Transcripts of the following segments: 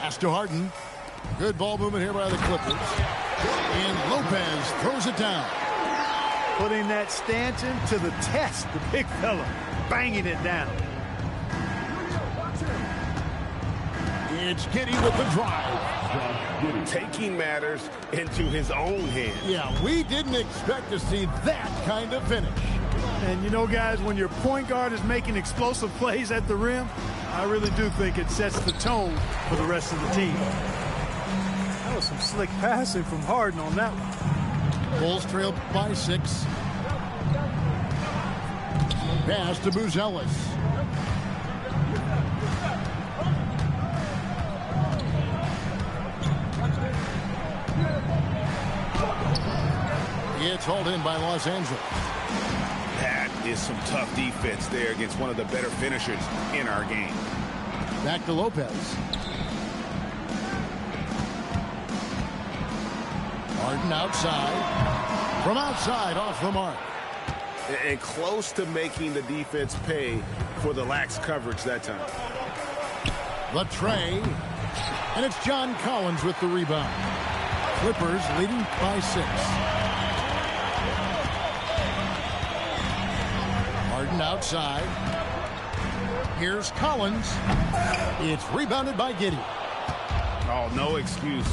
Pass to Harden. Good ball movement here by the Clippers. And Lopez throws it down. Putting that stanchion to the test, the big fella, banging it down. It's Giddey with the drive. Taking matters into his own hands. Yeah, we didn't expect to see that kind of finish. And you know, guys, when your point guard is making explosive plays at the rim, I really do think it sets the tone for the rest of the team. That was some slick passing from Harden on that one. Bulls trailed by 6. Pass to Buzelis. It's hauled in by Los Angeles. That is some tough defense there against one of the better finishers in our game. Back to Lopez. Harden outside. From outside, off the mark. And close to making the defense pay for the lax coverage that time. The tray. And it's John Collins with the rebound. Clippers leading by 6. Harden outside. Here's Collins. It's rebounded by Giddey. Oh, no excuse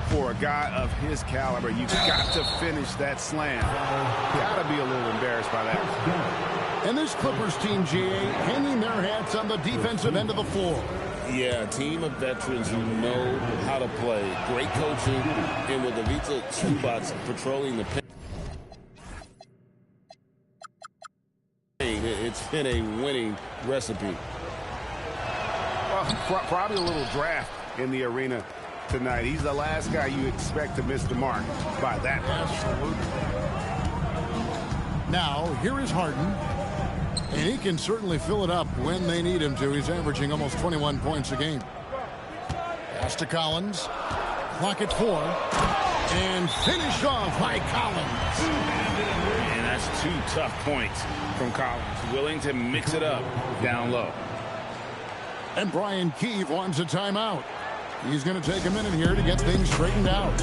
for a guy of his caliber. You've got to finish that slam. Got to be a little embarrassed by that. And this Clippers team, GA, hanging their hats on the defensive end of the floor. Yeah, a team of veterans who know how to play. Great coaching, and with the Vita Zubats patrolling the paint, it's been a winning recipe. Well, probably a little draft in the arena tonight. He's the last guy you expect to miss the mark by that much. Absolutely. Now, here is Harden. And he can certainly fill it up when they need him to. He's averaging almost 21 points a game. Pass to Collins. Clock at 4. And finished off by Collins. And that's 2 tough points from Collins. Willing to mix it up down low. And Brian Keefe wants a timeout. He's going to take a minute here to get things straightened out.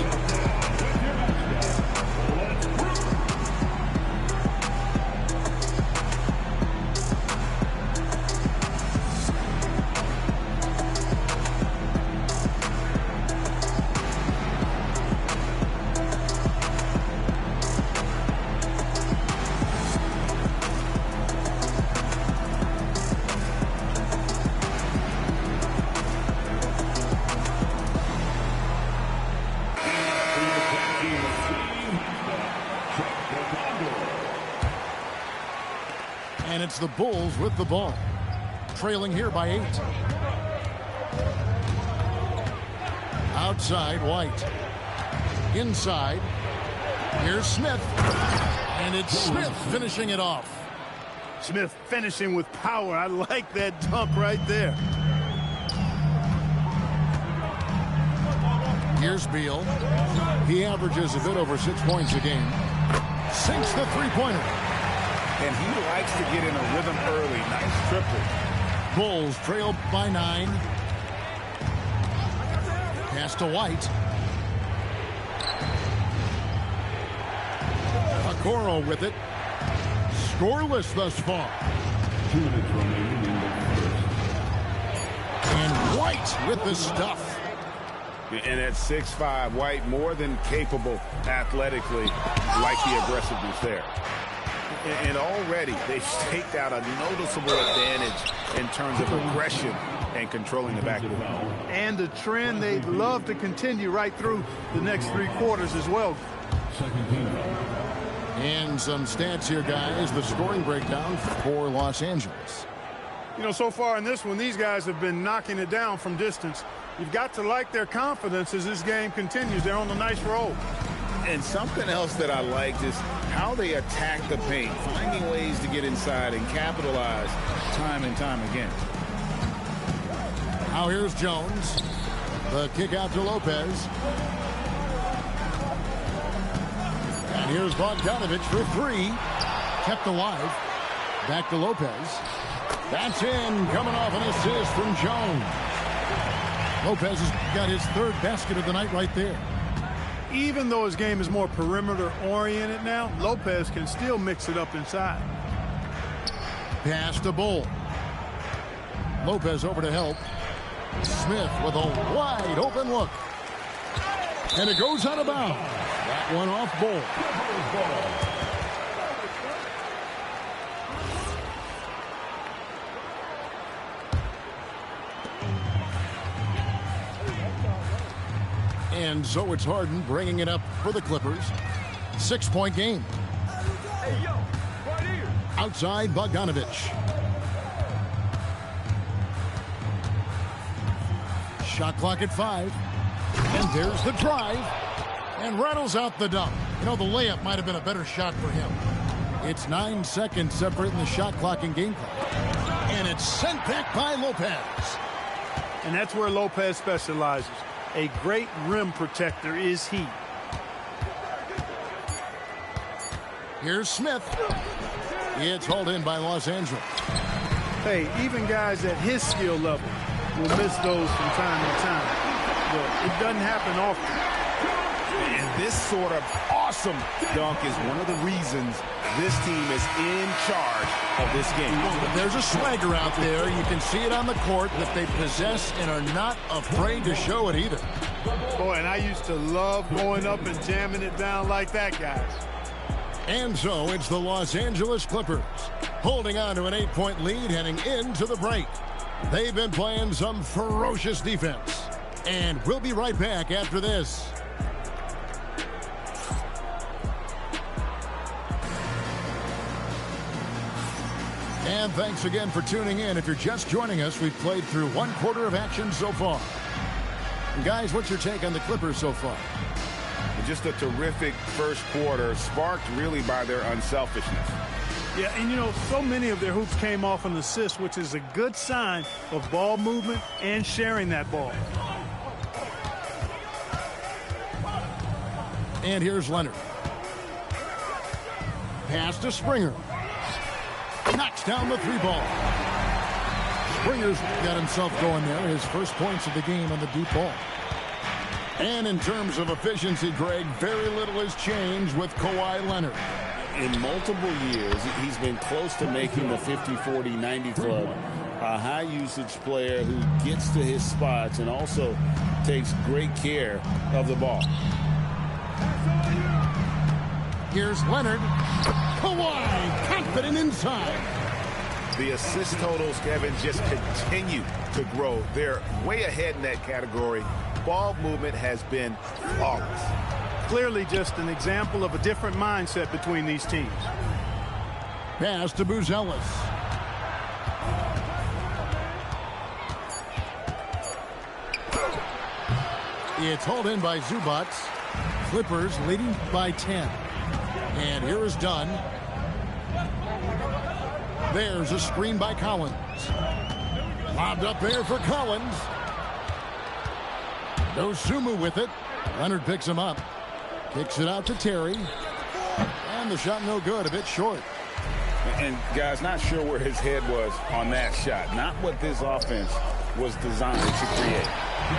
And it's the Bulls with the ball. Trailing here by 8. Outside, White. Inside. Here's Smith. And it's Smith finishing it off. Smith finishing with power. I like that dunk right there. Here's Beal. He averages a bit over 6 points a game. Sinks the three-pointer. And he likes to get in a rhythm early. Nice triple. Bulls trail by 9. Pass to White. Okoro with it. Scoreless thus far. 2 minutes remaining in the first. And White with the stuff. And at 6'5", White more than capable athletically. Like the aggressiveness there. And already they've staked out a noticeable advantage in terms of aggression and controlling the backcourt. And the trend they'd love to continue right through the next 3 quarters as well. Second team. And some stats here, guys. The scoring breakdown for Los Angeles. You know, so far in this one, these guys have been knocking it down from distance. You've got to like their confidence as this game continues. They're on a nice roll. And something else that I liked is how they attack the paint, finding ways to get inside and capitalize time and time again. Now here's Jones. The kick out to Lopez. And here's Bogdanovich for 3. Kept alive. Back to Lopez. That's in, coming off an assist from Jones. Lopez has got his third basket of the night right there. Even though his game is more perimeter-oriented now, Lopez can still mix it up inside. Pass to Bull. Lopez over to help. Smith with a wide open look. And it goes out of bounds. That one off Bull. And so it's Harden bringing it up for the Clippers. 6-point game. Outside Bogdanovich. Shot clock at 5. And there's the drive. And rattles out the dunk. You know, the layup might have been a better shot for him. It's 9 seconds separating the shot clock and game clock. And it's sent back by Lopez. And that's where Lopez specializes. A great rim protector is he. Here's Smith. It's hauled in by Los Angeles. Hey, even guys at his skill level will miss those from time to time. But it doesn't happen often. And this sort of awesome dunk is one of the reasons this team is in charge of this game. There's a swagger out there. You can see it on the court that they possess and are not afraid to show it either. Boy, and I used to love going up and jamming it down like that, guys. And so it's the Los Angeles Clippers holding on to an 8-point lead heading into the break. They've been playing some ferocious defense. And we'll be right back after this. And thanks again for tuning in. If you're just joining us, we've played through 1/4 of action so far. And guys, what's your take on the Clippers so far? Just a terrific first quarter, sparked really by their unselfishness. Yeah, and you know, so many of their hoops came off an assist, which is a good sign of ball movement and sharing that ball. And here's Leonard. Pass to Springer. Knocks down the 3-ball. Springer's got himself going there. His first points of the game on the deep ball. And in terms of efficiency, Greg, very little has changed with Kawhi Leonard. In multiple years, he's been close to making the 50-40-90 club. A high-usage player who gets to his spots and also takes great care of the ball. Here's Leonard. Kawhi, confident inside. The assist totals, Kevin, just continue to grow. They're way ahead in that category. Ball movement has been flawless. Clearly just an example of a different mindset between these teams. Pass to Buzelis. It's hauled in by Zubac. Clippers leading by 10. And here is Dunn. There's a screen by Collins. Lobbed up there for Collins. Dosunmu with it. Leonard picks him up. Kicks it out to Terry. And the shot no good, a bit short. And, guys, not sure where his head was on that shot. Not what this offense was designed to create.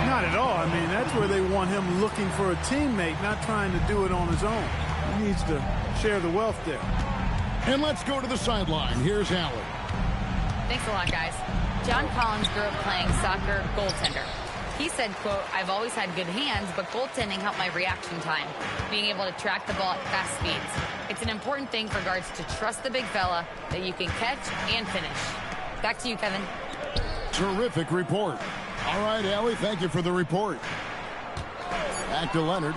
Not at all. I mean, that's where they want him looking for a teammate, not trying to do it on his own. He needs to share the wealth there. And let's go to the sideline. Here's Allen. Thanks a lot, guys. John Collins grew up playing soccer goaltender. He said, quote, "I've always had good hands, but goaltending helped my reaction time, being able to track the ball at fast speeds. It's an important thing for guards to trust the big fella that you can catch and finish." Back to you, Kevin. Terrific report. All right, Allie, thank you for the report. Back to Leonard.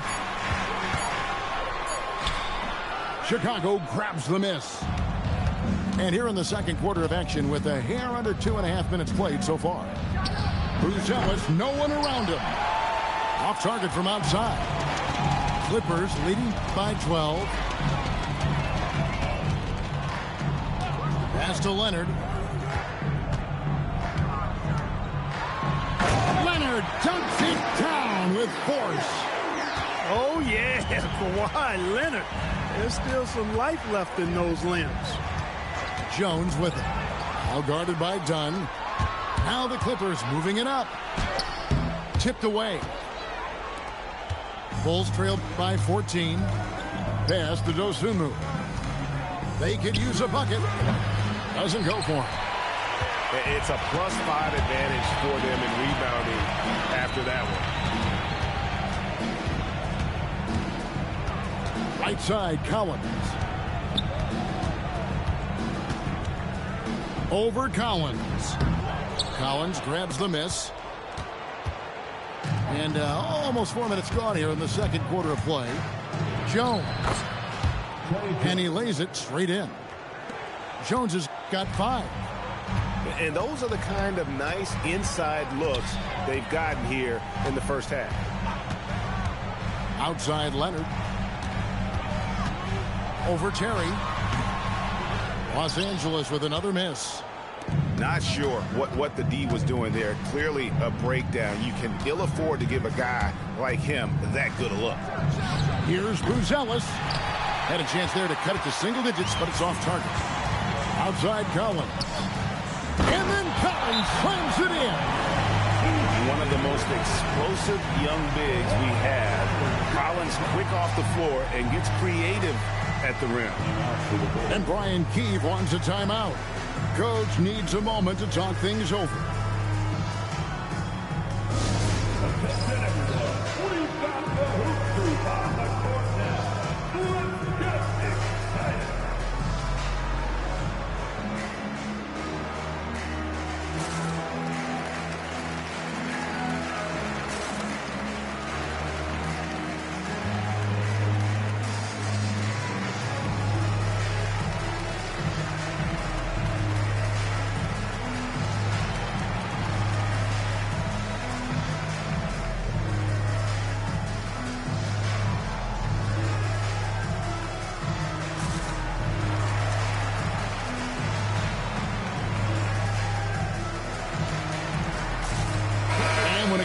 Chicago grabs the miss. And here in the second quarter of action with a hair under 2.5 minutes played so far. Buzelis, no one around him. Off target from outside. Clippers leading by 12. Pass to Leonard. Leonard dunks it down with force. Oh, yeah, Kawhi Leonard. There's still some life left in those limbs. Jones with it. Now guarded by Dunn. Now the Clippers moving it up. Tipped away. Bulls trailed by 14. Pass to Dosunmu. They could use a bucket. Doesn't go for him. It's a +5 advantage for them in rebounding after that one. Right side, Collins. Over Collins. Collins grabs the miss. And almost 4 minutes gone here in the second quarter of play. Jones. And he lays it straight in. Jones has got 5. And those are the kind of nice inside looks they've gotten here in the first half. Outside Leonard. Over Terry. Los Angeles with another miss. Not sure what the D was doing there. Clearly a breakdown. You can ill afford to give a guy like him that good a look. Here's Buzelis. Had a chance there to cut it to single digits, but it's off target. Outside Collins. And then Collins slams it in. One of the most explosive young bigs we have. Collins quick off the floor and gets creative at the rim. And Brian Keefe wants a timeout. Coach needs a moment to talk things over.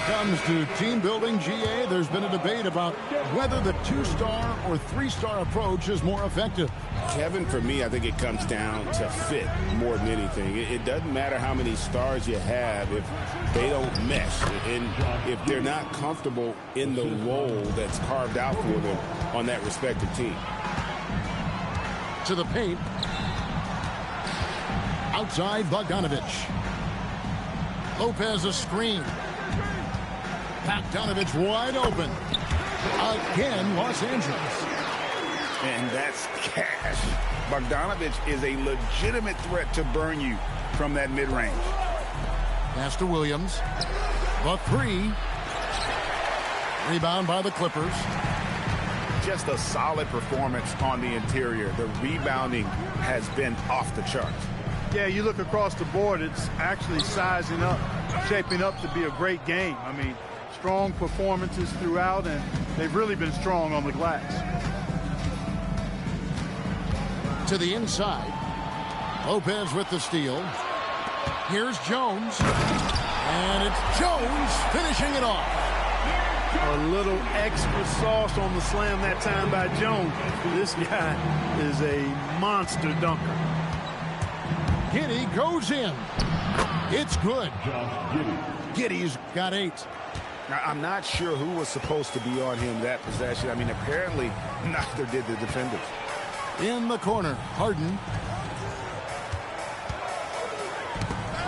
Comes to team building, GA, there's been a debate about whether the 2-star or 3-star approach is more effective. Kevin, for me, I think it comes down to fit more than anything. It doesn't matter how many stars you have if they don't mesh and if they're not comfortable in the role that's carved out for them on that respective team. To the paint. Outside Bogdanovich. Lopez a screen. Bogdanovich wide open. Again, Los Angeles. And that's cash. Bogdanovich is a legitimate threat to burn you from that mid-range. Pass to Williams. The 3. Rebound by the Clippers. Just a solid performance on the interior. The rebounding has been off the charts. Yeah, you look across the board, it's actually sizing up, shaping up to be a great game. I mean, strong performances throughout, and they've really been strong on the glass. To the inside. Lopez with the steal. Here's Jones. And it's Jones finishing it off. A little extra sauce on the slam that time by Jones. This guy is a monster dunker. Giddey goes in. It's good. Giddey's got 8. Now, I'm not sure who was supposed to be on him that possession. I mean, apparently neither did the defenders. In the corner, Harden.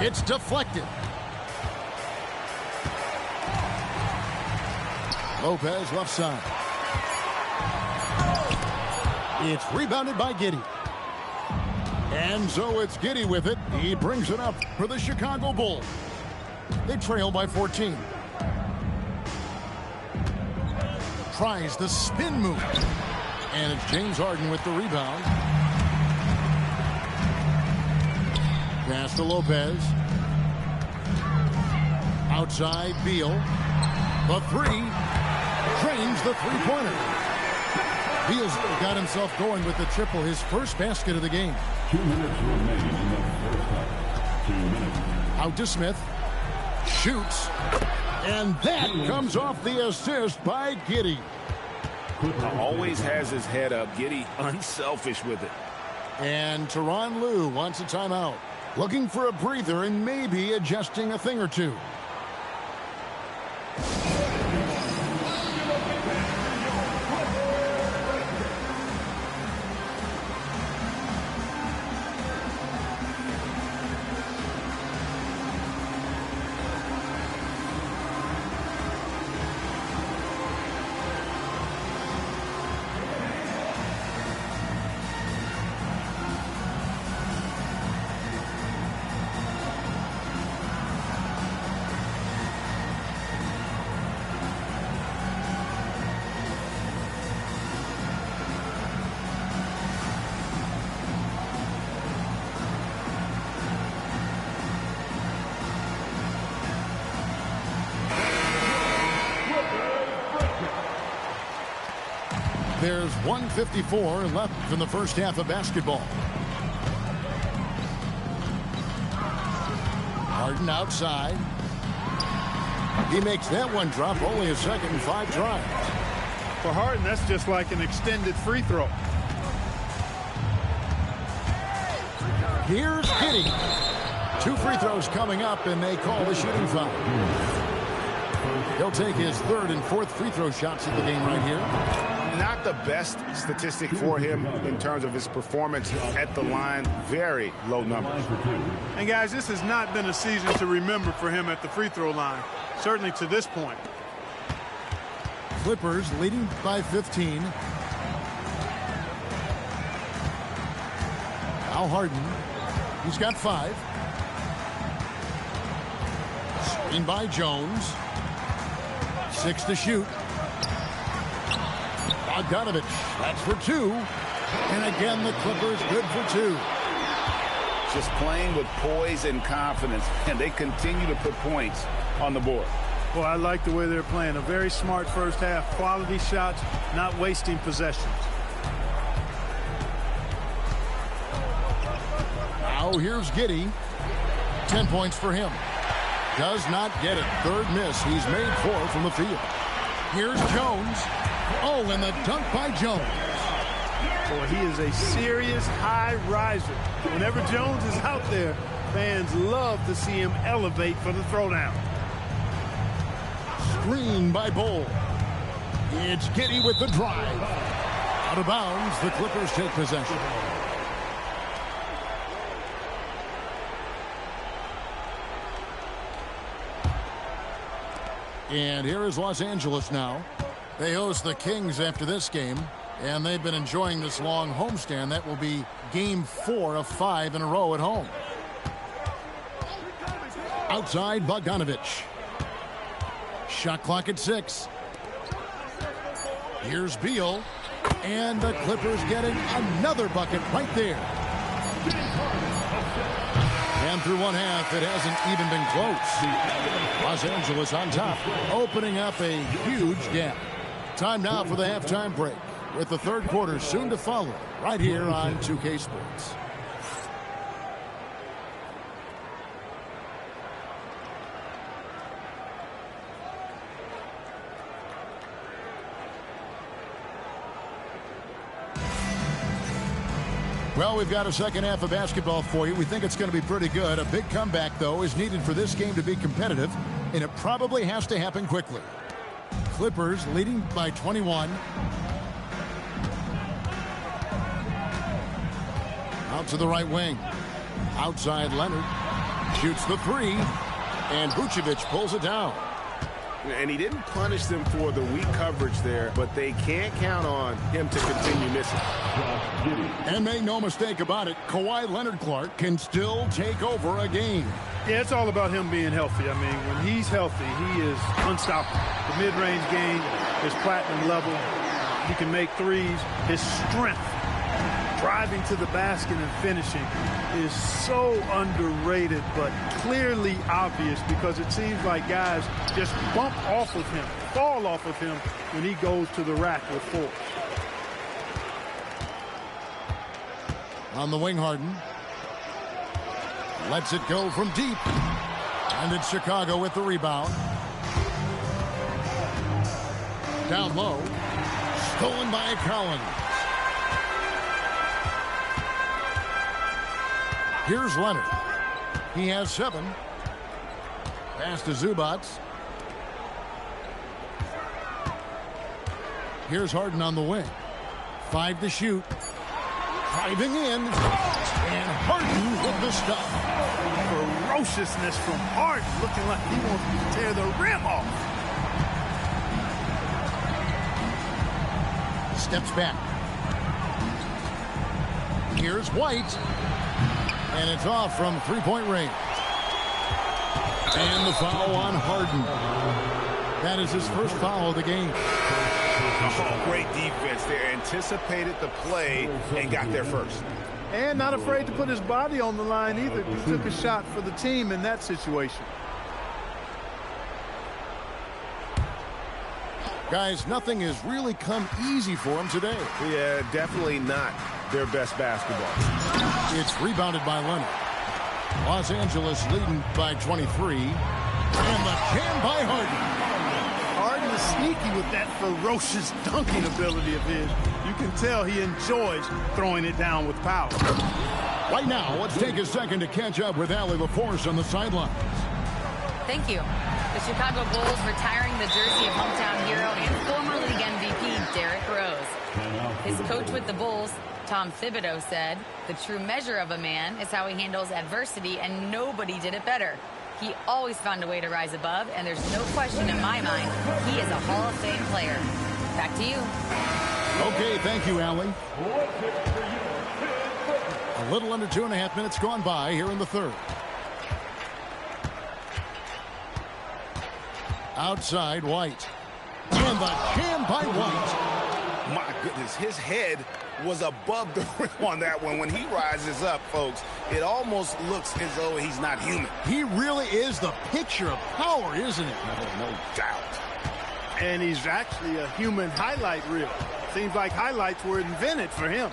It's deflected. Lopez left side. It's rebounded by Giddey. And so it's Giddey with it. He brings it up for the Chicago Bulls. They trail by 14. Tries the spin move. And it's James Harden with the rebound. Pass to Lopez. Outside Beal. The 3. Drains the three-pointer. Beal's got himself going with the triple, his first basket of the game. 2 minutes remaining in the first half. 2 minutes. Out to Smith. Shoots. And that comes off the assist by Giddey. Always has his head up. Giddey unselfish with it. And Tyronn Lue wants a timeout. looking for a breather and maybe adjusting a thing or two. There's 1:54 left in the first half of basketball. Harden outside. He makes that one drop, only a second and 5 tries. For Harden, that's just like an extended free throw. Here's Giddey. 2 free throws coming up, and they call the shooting foul. He'll take his 3rd and 4th free throw shots of the game right here. Not the best statistic for him in terms of his performance at the line. Very low numbers. And guys, this has not been a season to remember for him at the free throw line, certainly to this point. Clippers leading by 15. Al Harden. He's got 5. Screen by Jones. 6 to shoot. Bogdanovich, that's for 2. And again, the Clippers good for 2. Just playing with poise and confidence, and they continue to put points on the board. Well, I like the way they're playing. A very smart first half. Quality shots, not wasting possessions. Now here's Giddey. 10 points for him. Does not get it. 3rd miss. He's made 4 from the field. Here's Jones. Oh, and the dunk by Jones. Boy, he is a serious high riser. Whenever Jones is out there, fans love to see him elevate for the throwdown. Screen by Bull. It's Giddey with the drive. Out of bounds, the Clippers take possession. And here is Los Angeles now. They host the Kings after this game, and they've been enjoying this long homestand. That will be game 4 of 5 in a row at home. Outside, Bogdanovich. Shot clock at 6. Here's Beal, and the Clippers getting another bucket right there. And through one half, it hasn't even been close. Los Angeles on top, opening up a huge gap. Time now for the halftime break, with the 3rd quarter soon to follow, right here on 2K Sports. Well, we've got a second half of basketball for you. We think it's going to be pretty good. A big comeback, though, is needed for this game to be competitive, and it probably has to happen quickly. Clippers leading by 21. Out to the right wing. Outside, Leonard shoots the 3, and Vucevic pulls it down. And he didn't punish them for the weak coverage there, but they can't count on him to continue missing. And make no mistake about it, Kawhi Leonard-Clark can still take over a game. Yeah, it's all about him being healthy. I mean, when he's healthy, he is unstoppable. The mid-range game is platinum level. He can make threes. His strength, driving to the basket and finishing, is so underrated, but clearly obvious, because it seems like guys just bump off of him, fall off of him when he goes to the rack with force. On the wing, Harden lets it go from deep, and it's Chicago with the rebound. Down low, stolen by Collins. Here's Leonard. He has 7. Pass to Zubac. Here's Harden on the wing. 5 to shoot. Driving in. And Harden with the stop. Ferociousness from Harden, looking like he wants to tear the rim off. Steps back. Here's White. And it's off from three-point range. And the foul on Harden. That is his first foul of the game. Oh, great defense there. Anticipated the play and got there first. And not afraid to put his body on the line either. He took a shot for the team in that situation. Guys, nothing has really come easy for him today. Yeah, definitely not their best basketball. It's rebounded by Leonard. Los Angeles leading by 23. And the jam by Harden. Harden is sneaky with that ferocious dunking ability of his. You can tell he enjoys throwing it down with power. Right now, let's take a second to catch up with Allie LaForce on the sidelines. Thank you. The Chicago Bulls retiring the jersey of hometown hero and former league MVP Derrick Rose. His coach with the Bulls, Tom Thibodeau, said, "The true measure of a man is how he handles adversity, and nobody did it better. He always found a way to rise above, and there's no question in my mind he is a Hall of Fame player." Back to you. Okay, thank you, Allie. A little under 2.5 minutes gone by here in the third. Outside, White. And the jam by White. My goodness, his head was above the rim on that one. When he rises up, folks, it almost looks as though he's not human. He really is the picture of power, isn't he? No doubt. And he's actually a human highlight reel. Seems like highlights were invented for him.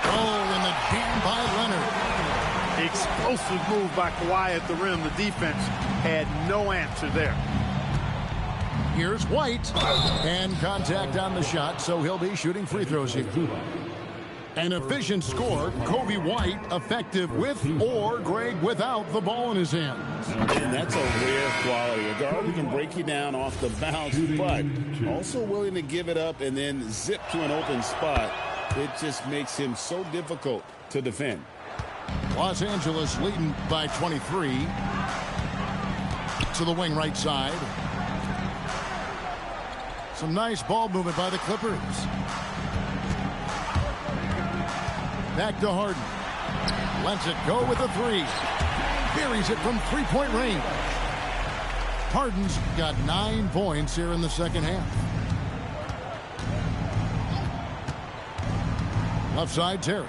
Oh, and the jam by Leonard. Explosive move by Kawhi at the rim. The defense had no answer there. Here's White. And contact on the shot, so he'll be shooting free throws here. An efficient score. Kobe White effective with or Greg without the ball in his hands. And that's a rare quality. A guard who can break you down off the bounce, but also willing to give it up and then zip to an open spot. It just makes him so difficult to defend. Los Angeles leading by 23. To the wing right side. Some nice ball movement by the Clippers. Back to Harden. Lets it go with a 3. Buries it from three-point range. Harden's got 9 points here in the second half. Left side, Terry.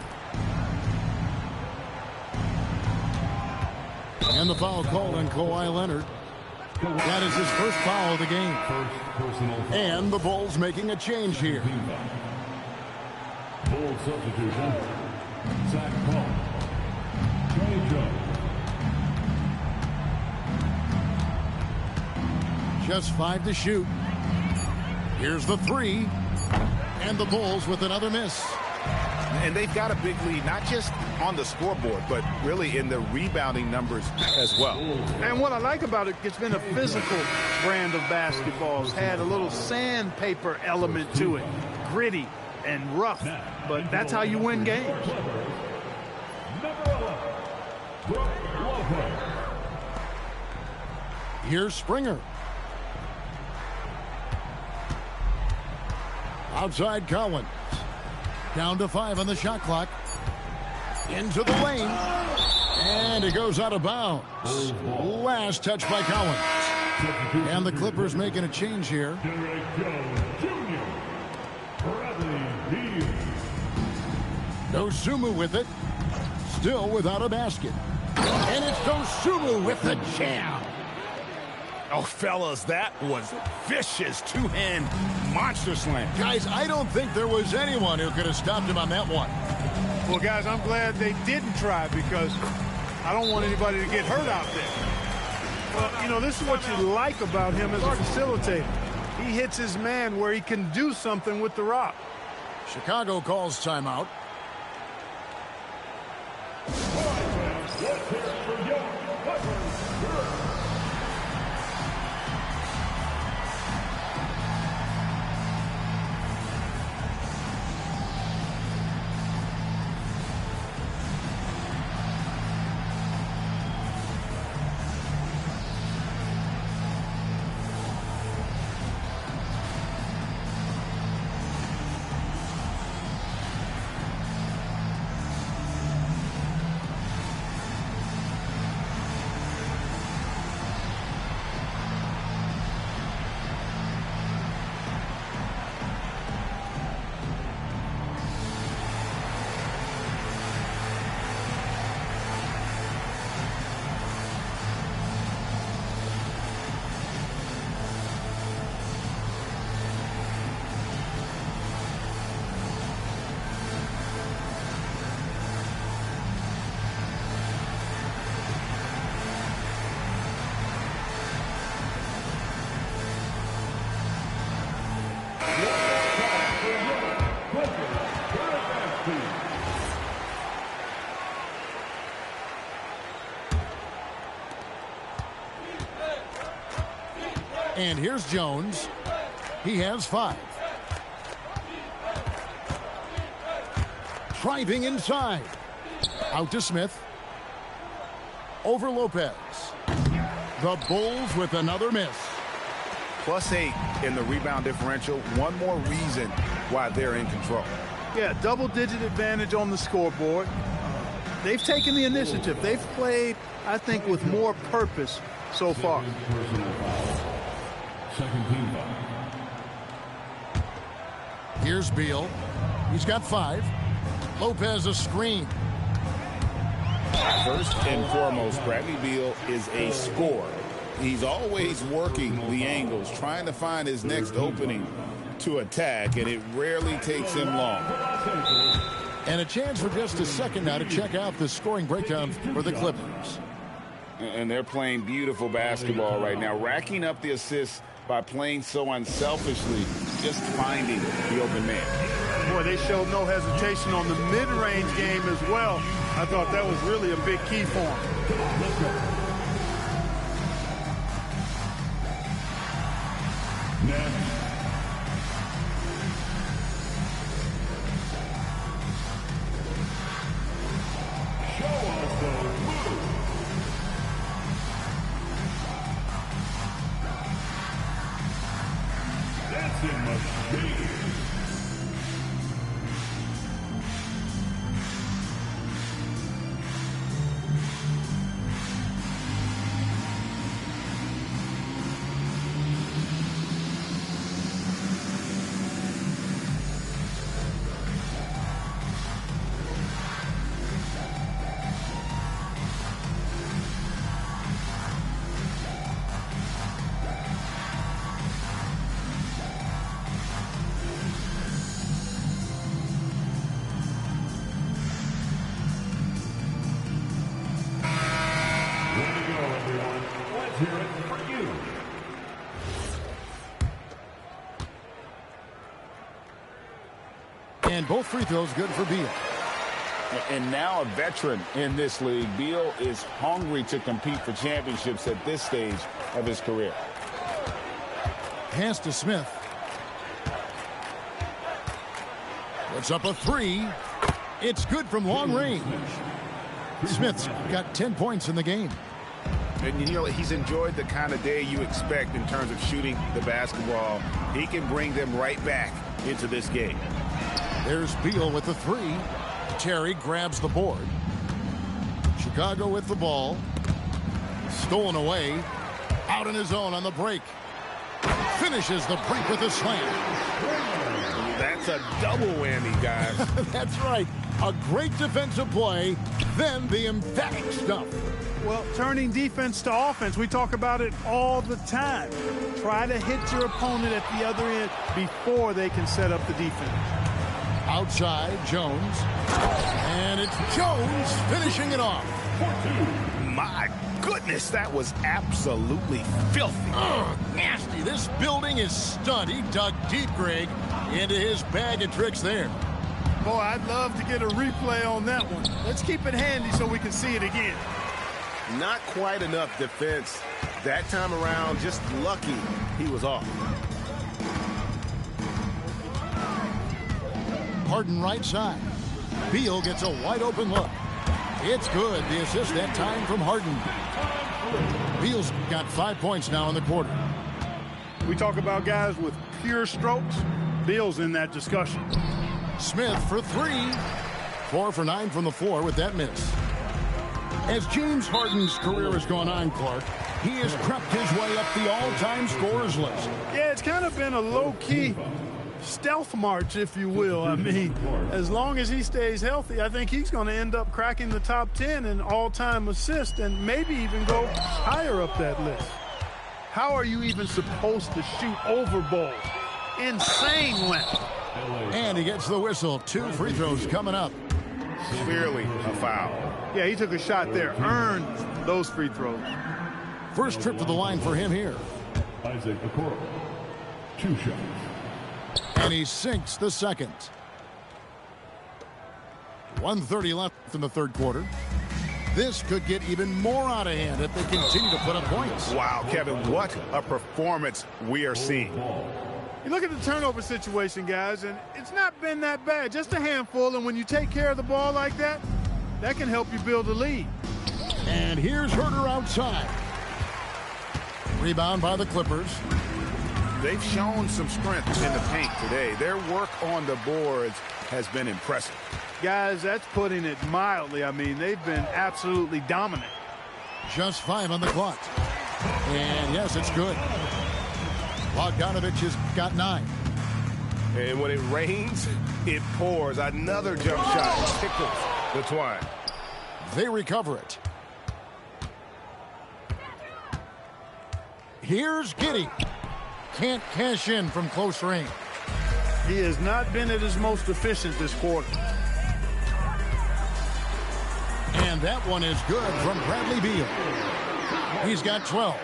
And the foul called on Kawhi Leonard. That is his first foul of the game. And the Bulls making a change here. Bull substitution. Zach Paul. Trey Jones. Just 5 to shoot. Here's the 3. And the Bulls with another miss. And they've got a big lead, not just on the scoreboard, but really in the rebounding numbers as well. And what I like about it, it's been a physical brand of basketball. It's had a little sandpaper element to it. Gritty and rough, but that's how you win games. Here's Springer. Outside Collins. Down to 5 on the shot clock. Into the lane. And it goes out of bounds. Last touch by Collins. And the Clippers making a change here. Dosunmu with it. Still without a basket. And it's Dosunmu with the jam. Oh, fellas, that was vicious two-hand monster slam. Guys, I don't think there was anyone who could have stopped him on that one. Well, guys, I'm glad they didn't try because I don't want anybody to get hurt out there. Well, you know, this is what you like about him as a facilitator. He hits his man where he can do something with the rock. Chicago calls timeout. And here's Jones. He has 5. Driving inside. Out to Smith. Over Lopez. The Bulls with another miss. +8 in the rebound differential. One more reason why they're in control. Yeah, double-digit advantage on the scoreboard. They've taken the initiative. They've played, I think, with more purpose so far. Second team foul. Here's Beal. He's got 5. Lopez a screen. First and foremost, Bradley Beal is a scorer. He's always working the angles, trying to find his next opening to attack, and it rarely takes him long. And a chance for just a second now to check out the scoring breakdown for the Clippers. And they're playing beautiful basketball right now, racking up the assists by playing so unselfishly, just finding the open man. Boy, they showed no hesitation on the mid-range game as well. I thought that was really a big key for them. Next. Show us the move. Dancing machine. And both free throws good for Beal. And now a veteran in this league, Beal is hungry to compete for championships at this stage of his career. Pass to Smith. Puts up a 3. It's good from long range. Smith's got 10 points in the game. And you know, he's enjoyed the kind of day you expect in terms of shooting the basketball. He can bring them right back into this game. There's Beal with the 3. Terry grabs the board. Chicago with the ball. Stolen away. Out on his own on the break. Finishes the break with a slam. That's a double whammy, guys. That's right. A great defensive play, then the emphatic stuff. Well, turning defense to offense, we talk about it all the time. Try to hit your opponent at the other end before they can set up the defense. Outside, Jones. And it's Jones finishing it off. My goodness, that was absolutely filthy. Ugh, nasty. This building is stunned. He dug deep, Greg, into his bag of tricks there. Boy, I'd love to get a replay on that one. Let's keep it handy so we can see it again. Not quite enough defense that time around. Just lucky he was off. Harden right side. Beal gets a wide open look. It's good. The assist that time from Harden. Beal's got 5 points now in the quarter. We talk about guys with pure strokes. Beal's in that discussion. Smith for 3. 4 for 9 from the floor with that miss. As James Harden's career has gone on, Clark, he has crept his way up the all-time scorers list. Yeah, it's kind of been a low-key stealth march, if you will. I mean, as long as he stays healthy, I think he's going to end up cracking the top 10 in all-time assists and maybe even go higher up that list. How are you even supposed to shoot over balls? Insane length. And he gets the whistle. 2 free throws coming up. Clearly a foul. Yeah, he took a shot there, earned those free throws. First trip to the line for him here. Isaac Okoro. 2 shots. And he sinks the second. 1:30 left in the third quarter. This could get even more out of hand if they continue to put up points. Wow, Kevin, what a performance we are seeing. You look at the turnover situation, guys, and it's not been that bad. Just a handful, and when you take care of the ball like that, that can help you build a lead. And here's Herter outside. Rebound by the Clippers. They've shown some strength in the paint today. Their work on the boards has been impressive. Guys, that's putting it mildly. I mean, they've been absolutely dominant. Just 5 on the clock. And yes, it's good. Bogdanovich has got 9. And when it rains, it pours. Another jump shot tickles the twine. They recover it. Here's Giddey. Can't cash in from close range. He has not been at his most efficient this quarter. And that one is good from Bradley Beal. He's got 12.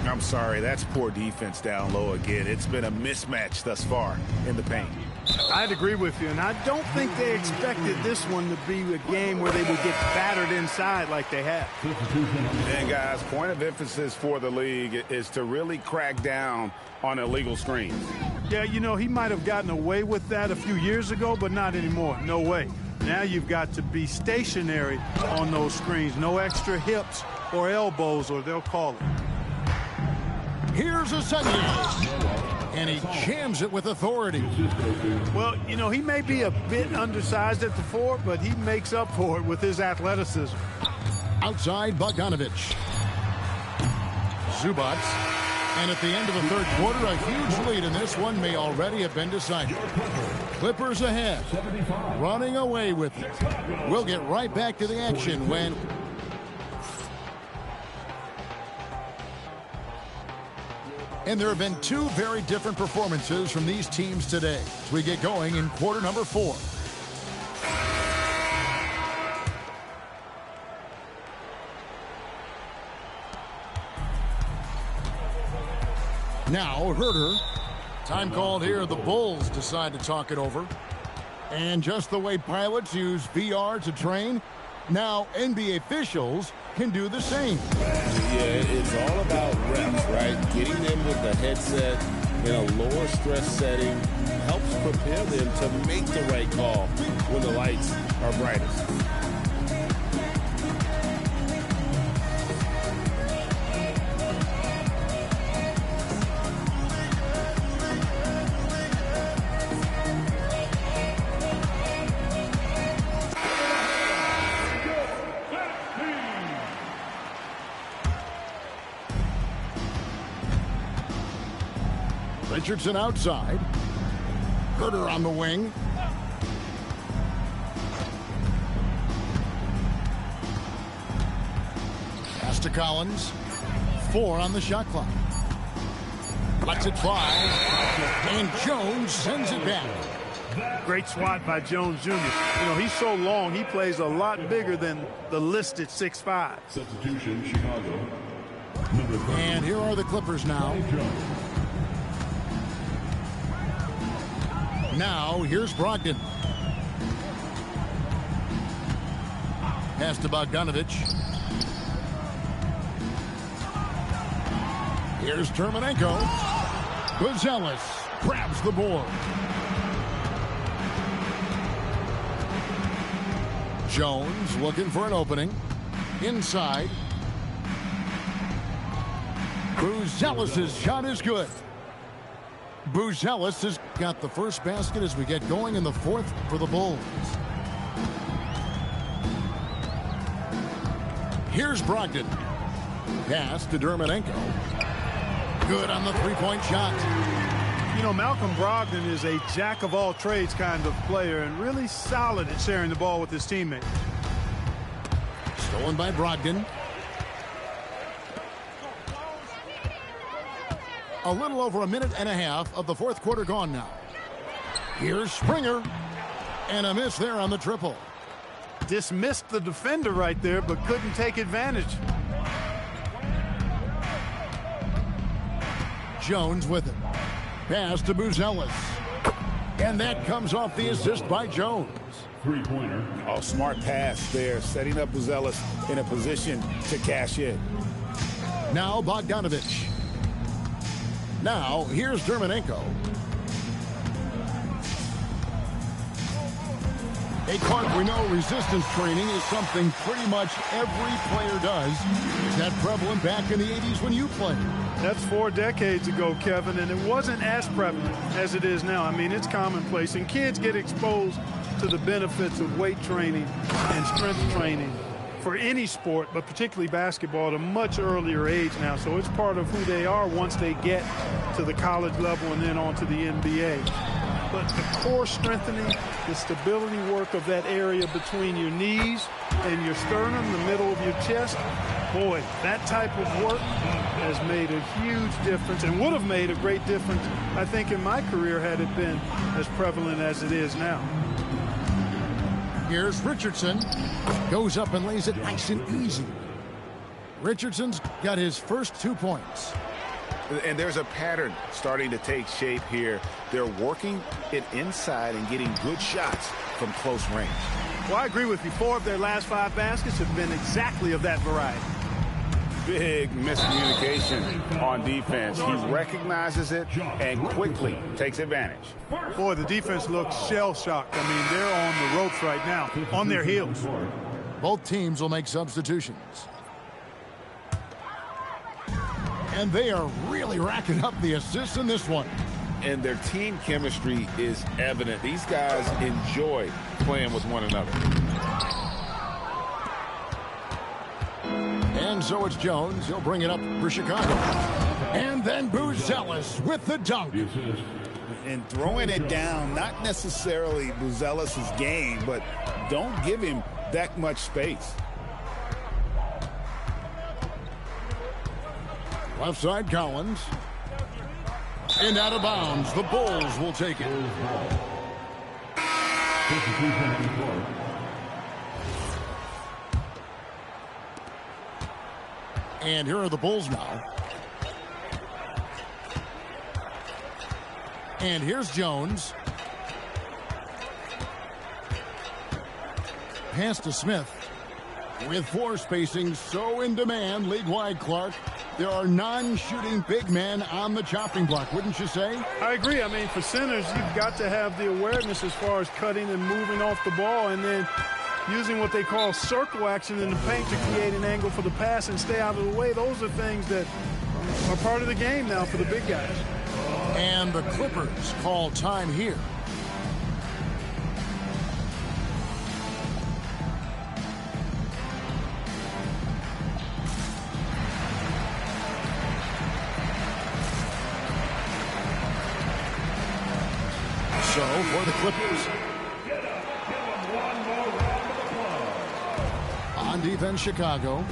I'm sorry, that's poor defense down low again. It's been a mismatch thus far in the paint. I'd agree with you, and I don't think they expected this one to be a game where they would get battered inside like they have. And guys, point of emphasis for the league is to really crack down on illegal screens. Yeah, you know, he might have gotten away with that a few years ago, but not anymore. No way. Now you've got to be stationary on those screens. No extra hips or elbows, or they'll call it. Here's a second. And he jams it with authority. Well, you know, he may be a bit undersized at the 4, but he makes up for it with his athleticism. Outside, Bogdanovich. Zubac. And at the end of the third quarter, a huge lead in this one may already have been decided. Clippers ahead. Running away with it. We'll get right back to the action when... And there have been 2 very different performances from these teams today as we get going in quarter number 4. Now Herter. Time called here. The Bulls decide to talk it over. And just the way pilots use VR to train, now NBA officials can do the same. Yeah, it's all about reps, right? Getting them with the headset in a lower stress setting helps prepare them to make the right call when the lights are brightest. Richardson outside. Herter on the wing. Pass to Collins. 4 on the shot clock. Lets it fly. And Jones sends it back. Great swat by Jones Jr. You know, he's so long, he plays a lot bigger than the listed 6'5". Substitution, Chicago. And here are the Clippers now. Now, here's Brogdon. Pass to Bogdanovich. Here's Terminenko. Buzelis grabs the board. Jones looking for an opening. Inside. Buzelis' shot is good. Buzelis has got the first basket as we get going in the 4th for the Bulls. Here's Brogdon. Pass to Terminenko. Good on the three-point shot. You know, Malcolm Brogdon is a jack-of-all-trades kind of player and really solid at sharing the ball with his teammates. Stolen by Brogdon. A little over a minute and a half of the 4th quarter gone now. Here's Springer. And a miss there on the triple. Dismissed the defender right there, but couldn't take advantage. Jones with it. Pass to Buzelis. And that comes off the assist by Jones. Three-pointer. Oh, smart pass there, setting up Buzelis in a position to cash in. Now Bogdanovich. Now here's Dermonenko. Hey, Clark, we know resistance training is something pretty much every player does. Is that prevalent back in the 80s when you played? That's 4 decades ago, Kevin, and it wasn't as prevalent as it is now. I mean, it's commonplace, and kids get exposed to the benefits of weight training and strength training for any sport, but particularly basketball, at a much earlier age now. So it's part of who they are once they get to the college level and then on to the NBA. But the core strengthening, the stability work of that area between your knees and your sternum, the middle of your chest, boy, that type of work has made a huge difference and would have made a great difference, I think, in my career had it been as prevalent as it is now. Here's Richardson. Goes up and lays it nice and easy. Richardson's got his first 2 points. And there's a pattern starting to take shape here. They're working it inside and getting good shots from close range. Well, I agree with you. 4 of their last 5 baskets have been exactly of that variety. Big miscommunication on defense. He recognizes it and quickly takes advantage. Boy, the defense looks shell-shocked. I mean, they're on the ropes right now, on their heels. Both teams will make substitutions. And they are really racking up the assists in this one. And their team chemistry is evident. These guys enjoy playing with one another. And so it's Jones. He'll bring it up for Chicago. And then Buzelis with the dunk. And throwing it down, not necessarily Buzelis' game, but don't give him that much space. Left side, Collins. And out of bounds. The Bulls will take it. And here are the Bulls now. And here's Jones. Pass to Smith. With 4 spacing so in demand league-wide, Clark, there are non-shooting big men on the chopping block, wouldn't you say? I agree. I mean, for centers, you've got to have the awareness as far as cutting and moving off the ball and then using what they call circle action in the paint to create an angle for the pass and stay out of the way. Those are things that are part of the game now for the big guys. And the Clippers call time here. So for the Clippers. On defense, Chicago.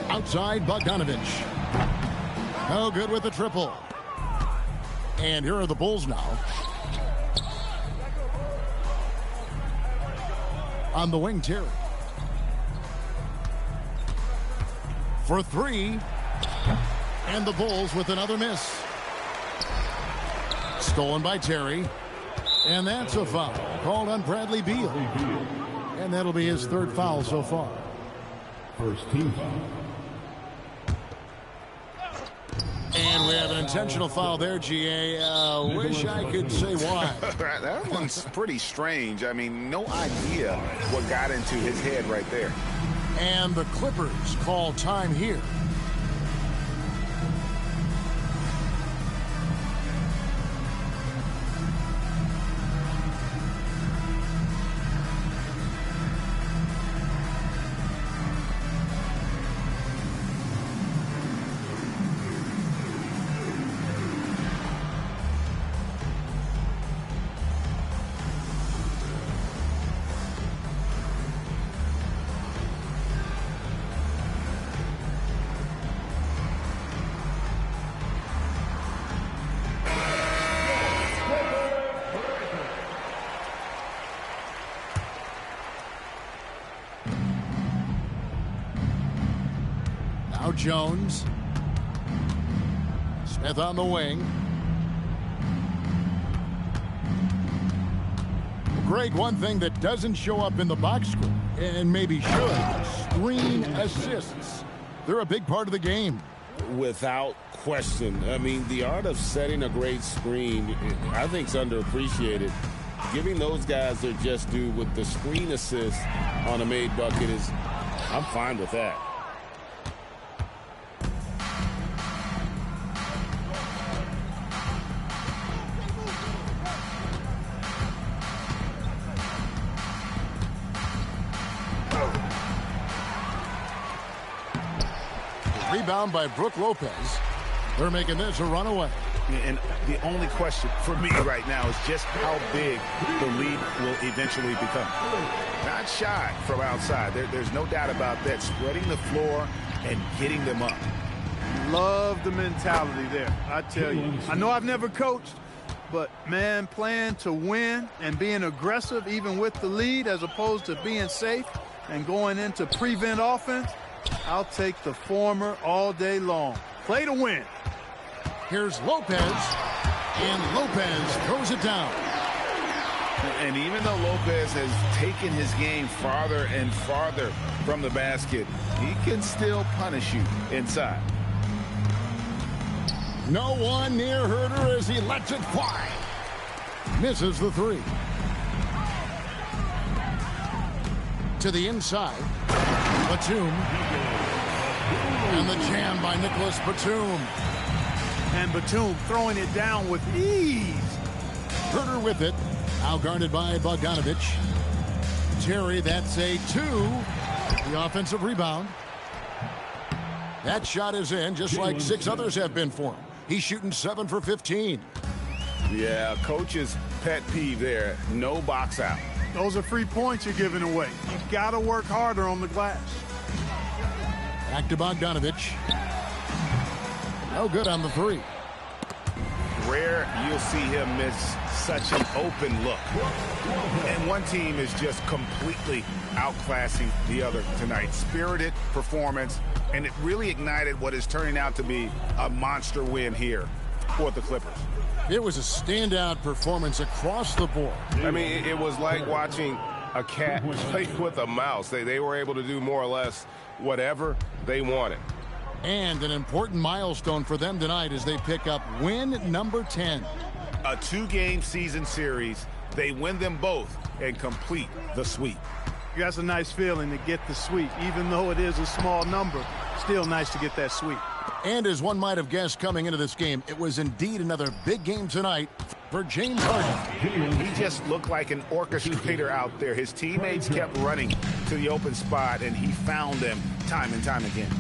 Outside, Bogdanovich. No good with the triple. And here are the Bulls now. On the wing, Terry. For 3. And the Bulls with another miss. Stolen by Terry. And that's a foul called on Bradley Beal. And that'll be his 3rd foul so far. First team foul. And we have an intentional foul there, GA. Wish I could say why. That one's pretty strange. I mean, no idea what got into his head right there. And the Clippers call time here. Jones. Smith on the wing. Greg, one thing that doesn't show up in the box score, and maybe should, screen assists. They're a big part of the game. Without question. I mean, the art of setting a great screen, I think, is underappreciated. Giving those guys their just due with the screen assist on a made bucket is, I'm fine with that. Rebound by Brook Lopez. They're making this a runaway. And the only question for me right now is just how big the lead will eventually become. Not shy from outside. There's no doubt about that. Spreading the floor and getting them up. Love the mentality there, I tell you. I know I've never coached, but, man, playing to win and being aggressive even with the lead as opposed to being safe and going into prevent offense, I'll take the former all day long. Play to win. Here's Lopez, and Lopez throws it down. And even though Lopez has taken his game farther and farther from the basket, he can still punish you inside. No one near Herter as he lets it fly. Misses the three. To the inside. Batum. And the jam by Nicholas Batum. And Batum throwing it down with ease. Herter with it. Now guarded by Bogdanovich. Terry, that's a 2. The offensive rebound. That shot is in, just like 6 others have been for him. He's shooting 7 for 15. Yeah, coach's pet peeve there. No box out. Those are free points you're giving away. You've got to work harder on the glass. Back to Bogdanovich. No good on the 3. Rare you'll see him miss such an open look. And one team is just completely outclassing the other tonight. Spirited performance, and it really ignited what is turning out to be a monster win here for the Clippers. It was a standout performance across the board. I mean, it was like watching a cat play with a mouse. They were able to do more or less whatever they wanted. And an important milestone for them tonight as they pick up win number 10. A 2-game season series. They win them both and complete the sweep. That's a nice feeling to get the sweep. Even though it is a small number, still nice to get that sweep. And as one might have guessed coming into this game, it was indeed another big game tonight for James Harden. He just looked like an orchestrator out there. His teammates kept running to the open spot, and he found them time and time again.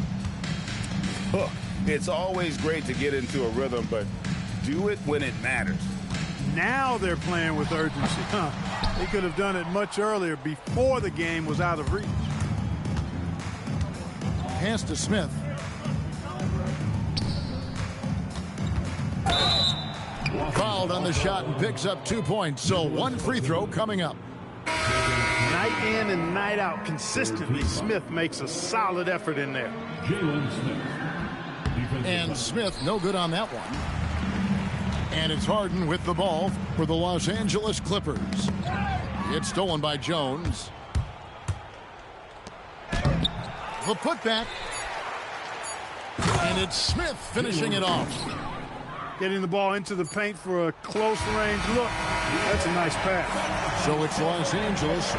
Look, it's always great to get into a rhythm, but do it when it matters. Now they're playing with urgency. They could have done it much earlier before the game was out of reach. Pass to Smith. Fouled on the shot and picks up 2 points. So 1 free throw coming up. Night in and night out, consistently, Smith makes a solid effort in there. And Smith, no good on that one. And it's Harden with the ball for the Los Angeles Clippers. It's stolen by Jones. The putback. And it's Smith finishing it off. Getting the ball into the paint for a close range look. That's a nice pass. So it's Los Angeles